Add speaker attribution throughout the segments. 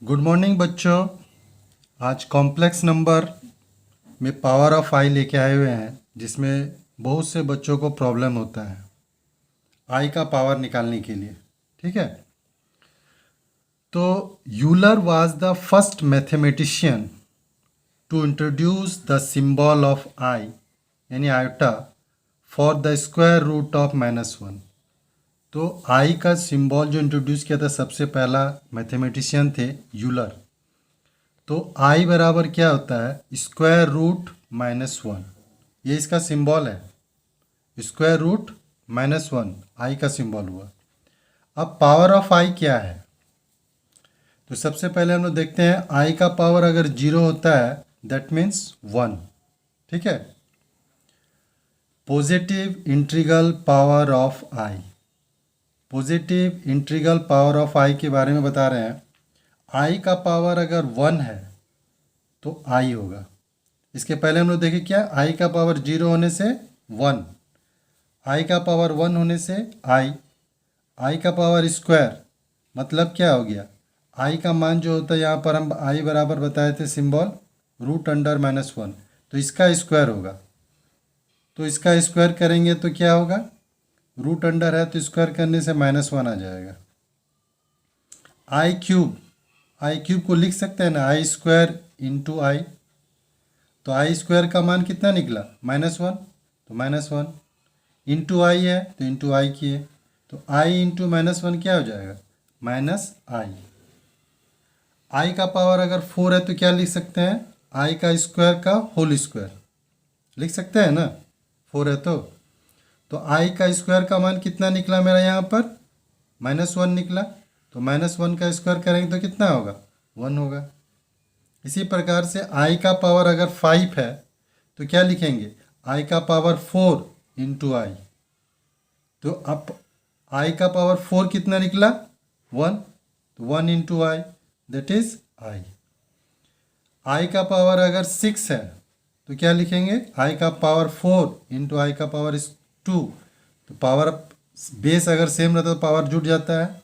Speaker 1: Good morning बच्चों। आज complex number में पावर ऑफ आई लेके आए हुए हैं, जिसमें बहुत से बच्चों को प्रॉब्लम होता है आई का पावर निकालने के लिए। ठीक है, तो Euler was the first mathematician to introduce the symbol of i यानी iota for the square root of -1। तो आई का सिंबल जो इंट्रोड्यूस किया था सबसे पहला मैथमेटिशियन थे यूलर। तो आई बराबर क्या होता है, स्क्वायर रूट -1। ये इसका सिंबल है, स्क्वायर रूट -1 आई का सिंबल हुआ। अब पावर ऑफ आई क्या है, तो सबसे पहले हम लोग देखते हैं आई का पावर अगर 0 होता है दैट मीन्स 1। ठीक है, positive integral power of i, positive integral power of i के बारे में बता रहे हैं। आई का पावर अगर 1 है तो आई होगा। इसके पहले हम लोग देखें क्या, आई का पावर 0 होने से 1, आई का पावर 1 होने से आई का पावर स्क्वायर मतलब क्या हो गया, आई का मान जो होता है यहाँ पर हम आई बराबर बताए थे सिंबल √(-1), तो इसका स्क्वायर होगा। तो इसका स्क्वायर करेंगे तो क्या होगा, रूट अंडर है तो स्क्वायर करने से -1 आ जाएगा। आई क्यूब को लिख सकते हैं ना, आई स्क्वायर इंटू आई। तो आई स्क्वायर का मान कितना निकला -1, तो -1 इंटू आई है तो इंटू आई किए, तो आई इंटू -1 क्या हो जाएगा, -आई। आई का पावर अगर 4 है तो क्या लिख सकते हैं, आई का स्क्वायर का होल स्क्वायर लिख सकते हैं ना, 4 है तो आई का स्क्वायर का मान कितना निकला मेरा यहाँ पर -1 निकला। तो -1 का स्क्वायर करेंगे तो कितना होगा, 1 होगा। इसी प्रकार से आई का पावर अगर 5 है तो क्या लिखेंगे, आई का पावर 4 इंटू आई। तो अब आई का पावर 4 कितना निकला, 1, तो 1 into i that is i. I का पावर अगर 6 है तो क्या लिखेंगे, आई का पावर 4 इंटू आई का पावर 2। तो पावर बेस अगर सेम रहता तो पावर जुड़ जाता है,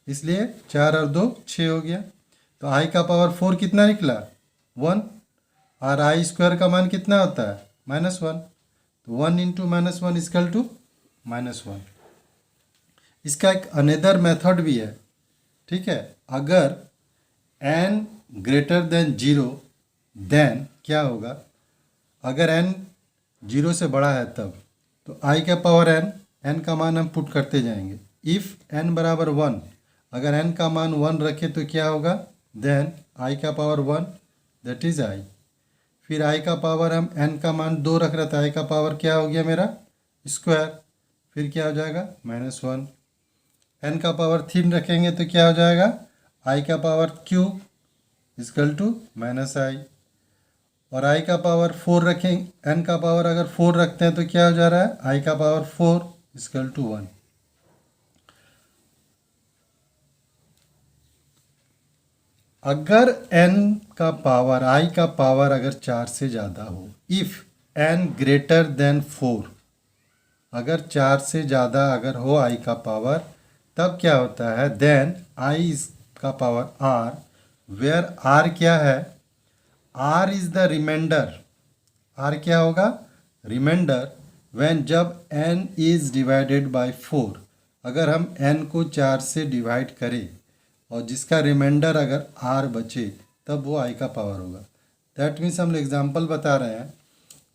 Speaker 1: इसलिए 4 और 2 6 हो गया। तो आई का पावर 4 कितना निकला, 1, और आई स्क्वायर का मान कितना होता है -1, तो 1 इंटू -1 इक्वल टू -1। इसका एक अनदर मेथड भी है। ठीक है, अगर n ग्रेटर देन 0 देन क्या होगा, अगर n 0 से बड़ा है तब तो आई का पावर n का मान हम पुट करते जाएंगे। इफ़ n बराबर 1, अगर n का मान 1 रखें तो क्या होगा, देन आई का पावर 1 दैट इज आई। फिर आई का पावर हम n का मान 2 रख रहे थे, आई का पावर क्या हो गया मेरा स्क्वायर, फिर क्या हो जाएगा -1। n का पावर 3 रखेंगे तो क्या हो जाएगा, आई का पावर क्यूब इक्वल टू -आई। और आई का पावर 4 रखेंगे, n का पावर अगर 4 रखते हैं तो क्या हो जा रहा है, आई का पावर 4 इक्वल टू 1। अगर n का पावर, आई का पावर अगर 4 से ज़्यादा हो, इफ़ n ग्रेटर देन 4, अगर 4 से ज़्यादा अगर हो आई का पावर, तब क्या होता है, देन आई का पावर r, वेयर r क्या है, r is the reminder. r क्या होगा, रिमाइंडर, व्हेन जब n इज़ डिवाइडेड बाय 4, अगर हम n को 4 से डिवाइड करें और जिसका रिमाइंडर अगर r बचे तब वो i का पावर होगा। दैट मीन्स हम लोग एग्जाम्पल बता रहे हैं,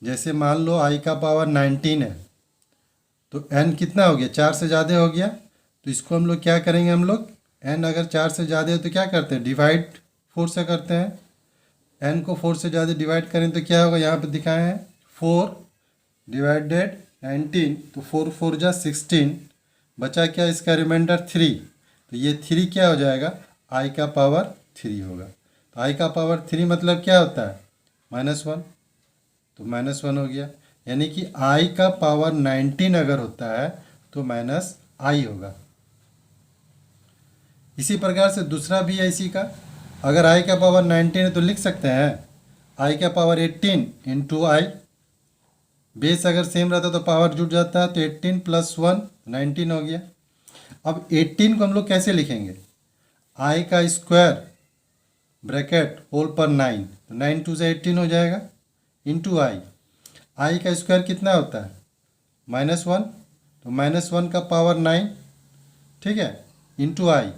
Speaker 1: जैसे मान लो i का पावर 19 है तो n कितना हो गया, 4 से ज़्यादा हो गया। तो इसको हम लोग क्या करेंगे, हम लोग n अगर 4 से ज़्यादा है तो क्या करते हैं, डिवाइड 4 से करते हैं। n को 4 से ज़्यादा डिवाइड करें तो क्या होगा, यहाँ पे दिखाए हैं 4 डिवाइडेड 19, तो 4 4 जा 16, बचा क्या इसका रिमाइंडर 3, तो ये 3 क्या हो जाएगा, आई का पावर 3 होगा। तो आई का पावर 3 मतलब क्या होता है, -1, तो -1 हो गया। यानी कि आई का पावर 19 अगर होता है तो -आई होगा। इसी प्रकार से दूसरा भी है इसी का, अगर आई का पावर 19 है तो लिख सकते हैं आई का पावर 18 इंटू आई। बेस अगर सेम रहता तो पावर जुड़ जाता है, तो 18 + 1 19 हो गया। अब 18 को हम लोग कैसे लिखेंगे, आई का स्क्वायर ब्रैकेट होल पर 9, तो 9 टू से 18 हो जाएगा, इंटू आई का स्क्वायर कितना होता है -1, तो -1 का पावर 9, ठीक है, इंटू आई।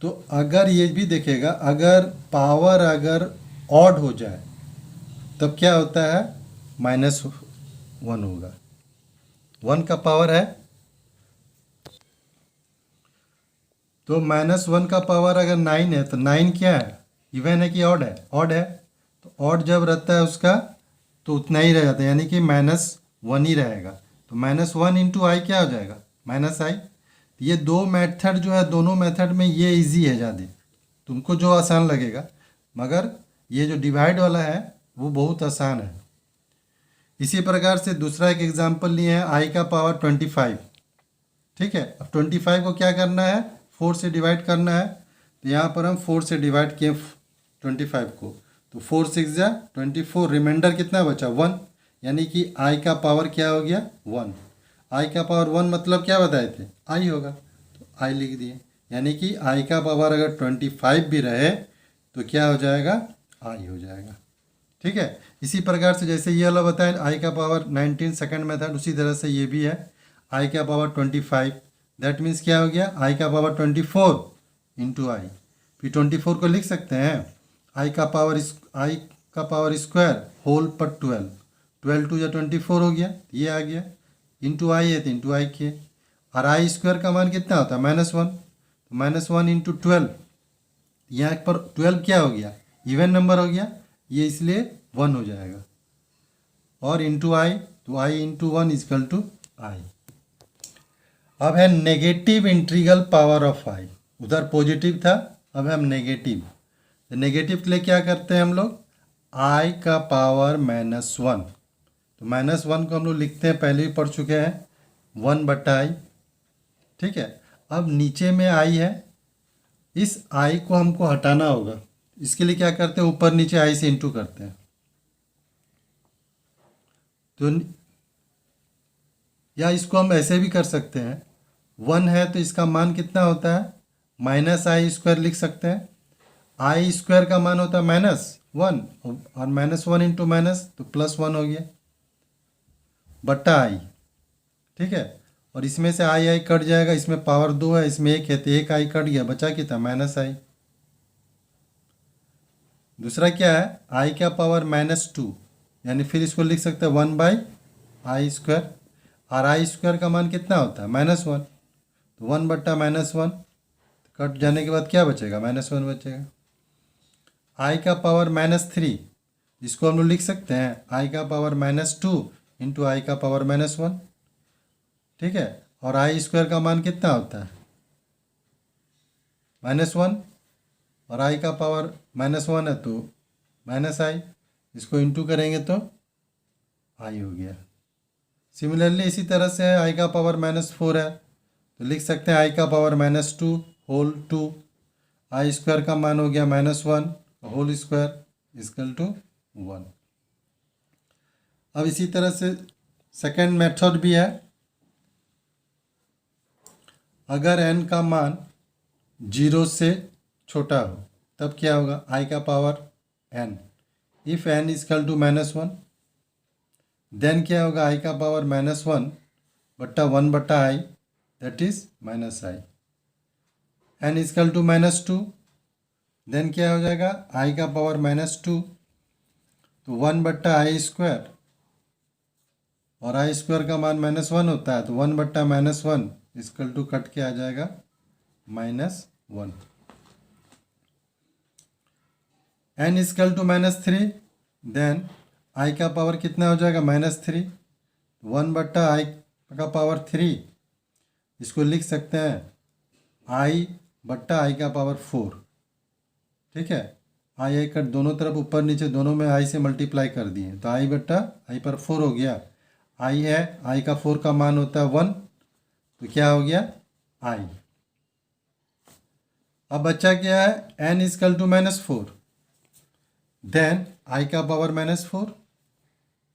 Speaker 1: तो अगर ये भी देखेगा, अगर पावर अगर ऑड हो जाए तब क्या होता है, -1 होगा। 1 का पावर है, तो -1 का पावर अगर 9 है तो 9 क्या है, इवन है कि ऑड है, ऑड है। तो ऑड जब रहता है उसका तो उतना ही रह जाता है, यानी कि -1 ही रहेगा। तो -1 इंटू आई क्या हो जाएगा, -i। ये दो मेथड जो है, दोनों मेथड में ये इजी है ज़्यादा, तुमको जो आसान लगेगा, मगर ये जो डिवाइड वाला है वो बहुत आसान है। इसी प्रकार से दूसरा एक एग्जांपल लिए हैं, आई का पावर 25, ठीक है। अब 25 को क्या करना है, 4 से डिवाइड करना है। तो यहाँ पर हम 4 से डिवाइड किए 25 को, तो 4 6 जा 24, रिमाइंडर कितना बचा 1, यानी कि आई का पावर क्या हो गया 1। आई का पावर 1 मतलब क्या बताए थे, आई होगा, तो आई लिख दिए। यानी कि आई का पावर अगर 25 भी रहे तो क्या हो जाएगा, आई हो जाएगा, ठीक है। इसी प्रकार से जैसे ये वाला बताए आई का पावर 19 सेकंड मेथड, उसी तरह से ये भी है आई का पावर 25, दैट मीन्स क्या हो गया, आई का पावर 24 इंटू आई। फिर 24 को लिख सकते हैं आई का पावर स्क्वायर होल पर 12, 12 टू या 24 हो गया, ये आ गया, इंटू आई है तो इंटू आई किए। और आई स्क्वायर का मान कितना होता है -1, तो -1 इंटू 12, यहाँ पर 12 क्या हो गया, इवन नंबर हो गया, ये इसलिए 1 हो जाएगा। और इंटू आई, तो आई इंटू 1 इजकल टू आई। अब है नेगेटिव इंटीग्रल पावर ऑफ आई, उधर पॉजिटिव था, अब हम नेगेटिव। तो नेगेटिव के लिए क्या करते हैं हम लोग, आई का पावर -1, तो -1 को हम लोग लिखते हैं, पहले ही पढ़ चुके हैं, 1/i, ठीक है। अब नीचे में आई है, इस आई को हमको हटाना होगा, इसके लिए क्या करते हैं, ऊपर नीचे आई से इंटू करते हैं। तो या इसको हम ऐसे भी कर सकते हैं, 1 है तो इसका मान कितना होता है, -i² लिख सकते हैं। आई स्क्वायर का मान होता है -1, और -1 इंटू माइनस तो +1 हो गया बट्टा आई, ठीक है। और इसमें से आई कट जाएगा, इसमें पावर 2 है, इसमें 1 है, तो 1 आई कट गया, बचा कितना -i। दूसरा क्या है, आई का पावर -2, यानी फिर इसको लिख सकते हैं 1/i²। और आई स्क्वायर का मान कितना होता है -1, तो 1/-1 कट जाने के बाद क्या बचेगा, -1 बचेगा। आई का पावर -3, इसको हम लोग लिख सकते हैं आई का पावर -2 इंटू आई का पावर -1, ठीक है। और आई स्क्वायर का मान कितना होता है -1, और आई का पावर -1 है तो -i, इसको इंटू करेंगे तो आई हो गया। सिमिलरली इसी तरह से आई का पावर -4 है, तो लिख सकते हैं आई का पावर -2 होल 2, आई स्क्वायर का मान हो गया -1 होल स्क्वायर इजकल टू 1। अब इसी तरह से सेकेंड मेथड भी है, अगर n का मान 0 से छोटा हो तब क्या होगा, आई का power n, if n equal to -1, then क्या होगा, आई का power -1/1/i, that is -i। n equal to -2, then क्या हो जाएगा, आई का पावर -2, तो 1/i², और आई स्क्वायर का मान -1 होता है, तो 1/-1 इजकल टू कट के आ जाएगा -1। n equal to -3, then i का पावर कितना हो जाएगा -3, 1/i का पावर 3, इसको लिख सकते हैं i/i का पावर 4, ठीक है। आई कट दोनों तरफ ऊपर नीचे दोनों में आई से मल्टीप्लाई कर दिए, तो i/i पर 4 हो गया। आई है, आई का 4 का मान होता है 1, तो क्या हो गया आई। अब बच्चा क्या है, n equal to -4, then i का पावर -4,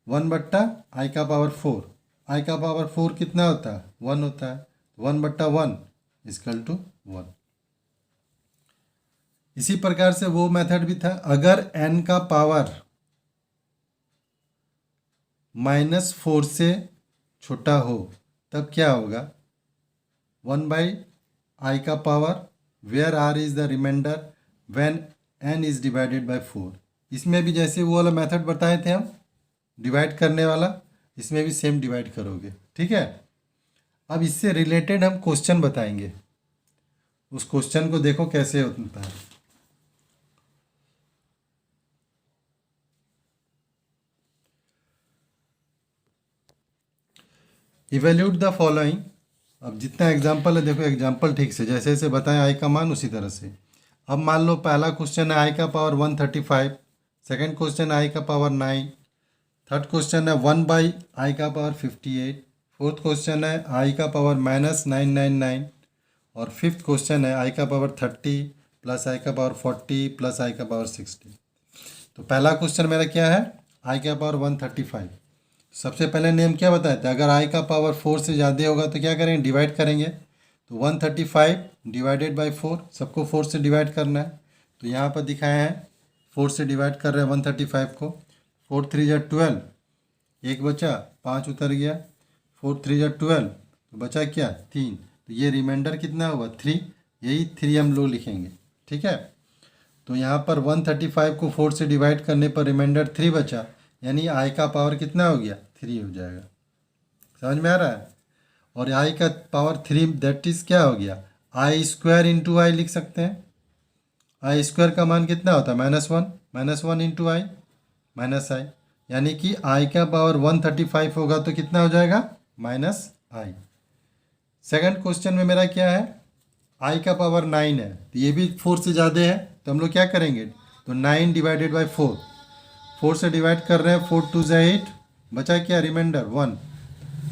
Speaker 1: 1/i का पावर 4, आई का पावर 4 कितना होता है 1 होता है, 1/1 इजकल टू 1। इसी प्रकार से वो मेथड भी था, अगर n का पावर -4 से छोटा हो तब क्या होगा, 1/i का power where r is the reminder when n is divided by 4। इसमें भी जैसे वो वाला मेथड बताए थे हम डिवाइड करने वाला, इसमें भी सेम डिवाइड करोगे, ठीक है। अब इससे रिलेटेड हम क्वेश्चन बताएंगे, उस क्वेश्चन को देखो कैसे होता है। Evaluate the following. अब जितना एग्जाम्पल है देखो, एग्जाम्पल ठीक से जैसे जैसे बताएं आई का मान उसी तरह से। अब मान लो पहला क्वेश्चन है आई का पावर 135, सेकंड क्वेश्चन है आई का पावर 9, थर्ड क्वेश्चन है 1/i का पावर 58, फोर्थ क्वेश्चन है आई का पावर -999 और फिफ्थ क्वेश्चन है आई का पावर 30 प्लस आई का पावर 40 प्लस आई का पावर 60। तो पहला क्वेश्चन मेरा क्या है, आई का पावर 135। सबसे पहले नियम क्या बताए थे, अगर आई का पावर 4 से ज़्यादा होगा तो क्या करेंगे, डिवाइड करेंगे। तो 135 डिवाइडेड बाई 4, सबको 4 से डिवाइड करना है। तो यहाँ पर दिखाए हैं 4 से डिवाइड कर रहे हैं 135 को। 4 3 जा 12, एक बचा, 5 उतर गया। 4 3 जा 12, तो बचा क्या, 3। तो ये रिमाइंडर कितना होगा, 3। यही 3 हम लोग लिखेंगे, ठीक है। तो यहाँ पर 135 को 4 से डिवाइड करने पर रिमाइंडर 3 बचा, यानी आई का पावर कितना हो गया, 3 हो जाएगा। समझ में आ रहा है। और आई का पावर 3 दैट इज क्या हो गया, आई स्क्वायर इंटू आई लिख सकते हैं। आई स्क्वायर का मान कितना होता है, -1, -1 इंटू आई माइनस आई, यानी कि आई का पावर 135 होगा तो कितना हो जाएगा, -i। सेकंड क्वेश्चन में मेरा क्या है, आई का पावर 9 है, तो ये भी 4 से ज़्यादा है, तो हम लोग क्या करेंगे, तो 9 डिवाइडेड बाई 4, 4 से डिवाइड कर रहे हैं, 4 2 जा 8, बचा क्या, रिमाइंडर 1।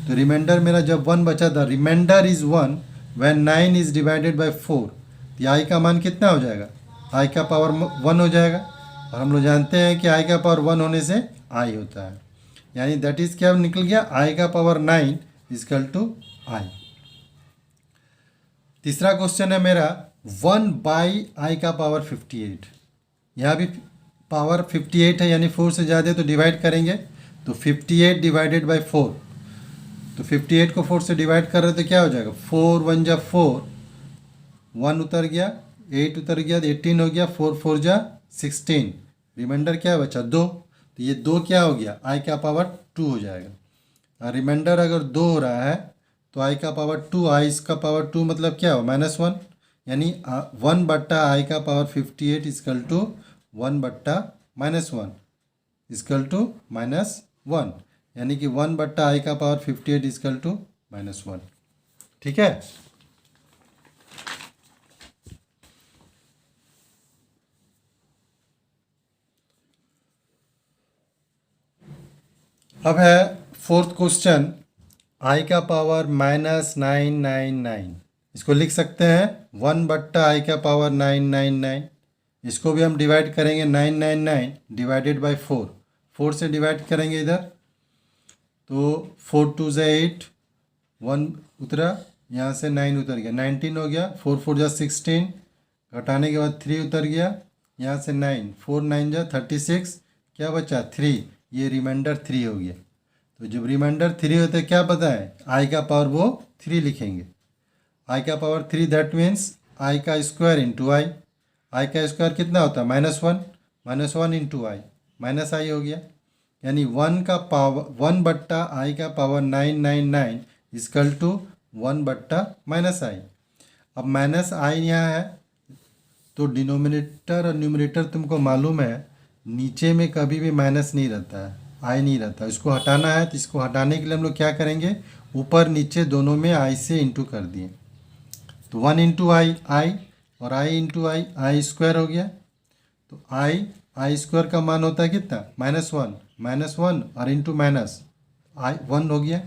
Speaker 1: तो रिमाइंडर मेरा जब 1 बचा था, reminder is 1 when 9 is divided by 4, तो आई का मान कितना हो जाएगा, आई का पावर 1 हो जाएगा। और हम लोग जानते हैं कि आई का पावर 1 होने से आई होता है, यानी दैट इज क्या निकल गया, आई का पावर 9 इजकल टू आई। तीसरा क्वेश्चन है मेरा 1/i का पावर 58। यहाँ भी पावर 58 है, यानी 4 से ज़्यादा, तो डिवाइड करेंगे। तो 58 डिवाइडेड बाई 4, तो 58 को 4 से डिवाइड कर रहे तो क्या हो जाएगा, 4 1 जा 4, 1 उतर गया, 8 उतर गया, 18 हो गया, 4 4 जा 16, रिमाइंडर क्या बचा, 2। तो ये 2 क्या हो गया, आई का पावर 2 हो जाएगा। रिमाइंडर अगर 2 हो रहा है तो आई का पावर 2, आई इसका पावर 2 मतलब क्या हो, -1, यानी 1/i का power 58 equal to 1/-1 equal to -1, यानी कि 1/i का पावर 58 इजकल टू -1, ठीक है। अब है फोर्थ क्वेश्चन, आई का पावर -999, इसको लिख सकते हैं 1/i का पावर 999। इसको भी हम डिवाइड करेंगे, 999 डिवाइडेड बाई 4, 4 से डिवाइड करेंगे इधर, तो 4 2 जा 8, 1 उतरा, यहाँ से 9 उतर गया, 19 हो गया, 4 4 जा 16, घटाने के बाद 3 उतर गया, यहाँ से 9, 4 9 जा 36, क्या बचा 3, ये रिमाइंडर 3 हो गया। तो जब रिमाइंडर 3 होता है क्या पता है, आई का पावर वो 3 लिखेंगे। आई का पावर 3 दैट मीन्स आई का स्क्वायर इंटू आई, आई का स्क्वायर कितना होता है, -1 इंटू आई, -i हो गया, यानी 1 का पावर 1/i का पावर 999 इजकल टू 1/-i। अब -i यहाँ है, तो डिनोमिनेटर और न्यूमरेटर तुमको मालूम है, नीचे में कभी भी माइनस नहीं रहता है, आई नहीं रहता। इसको हटाना है, तो इसको हटाने के लिए हम लोग क्या करेंगे, ऊपर नीचे दोनों में आई से इंटू कर दिए, तो 1 इंटू आई, आई, और आई इंटू आई, आई स्क्वायर हो गया। तो आई स्क्वायर का मान होता है कितना, -1 और इंटू माइनस आई 1 हो गया,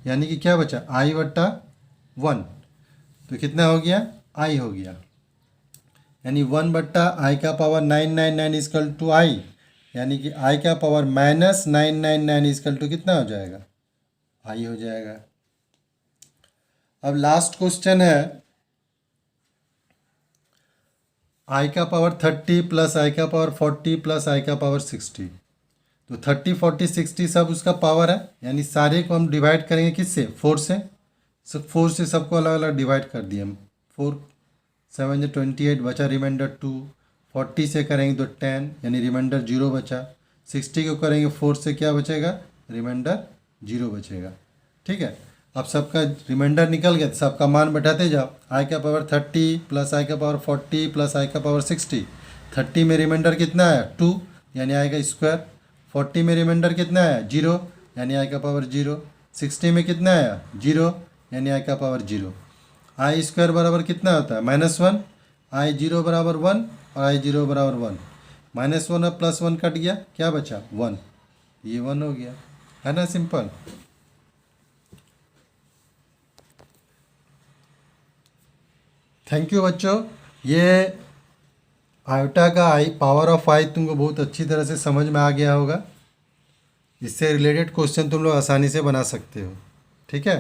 Speaker 1: यानी कि क्या बचा, i/1, तो कितना हो गया, आई हो गया, यानी 1/i का पावर 999 इजकल टू आई, यानी कि आई का पावर -999 इजकल टू कितना हो जाएगा, आई हो जाएगा। अब लास्ट क्वेश्चन है आई का पावर 30 प्लस आई का पावर 40 प्लस आई का पावर 60। तो 30 40 60 सब उसका पावर है, यानी सारे को हम डिवाइड करेंगे किससे, 4 से। सब 4 से सबको अलग अलग डिवाइड कर दिए हम। 4 7 जो 28 बचा, रिमाइंडर 2। 40 से करेंगे तो 10 यानी रिमाइंडर 0 बचा। 60 को करेंगे 4 से क्या बचेगा, रिमाइंडर 0 बचेगा। ठीक है, अब सबका रिमाइंडर निकल गया तो सबका मान बैठाते जाओ। आई का पावर 30 प्लस आई का पावर 40 प्लस आई का पावर 60। 30 में रिमाइंडर कितना आया, 2 यानी आई का स्क्वायर। 40 में रिमाइंडर कितना आया, 0 यानी आई का पावर 0। 60 में कितना आया, 0 यानी आई का पावर 0। आई स्क्वायर बराबर कितना होता है, -1। आई 0 बराबर 1 और आई 0 बराबर 1। -1 और +1 कट गया, क्या बचा, 1। ये 1 हो गया, है ना, सिंपल। थैंक यू बच्चों। ये आयोटा का आई पावर ऑफ आई तुमको बहुत अच्छी तरह से समझ में आ गया होगा। इससे रिलेटेड क्वेश्चन तुम लोग आसानी से बना सकते हो। ठीक है।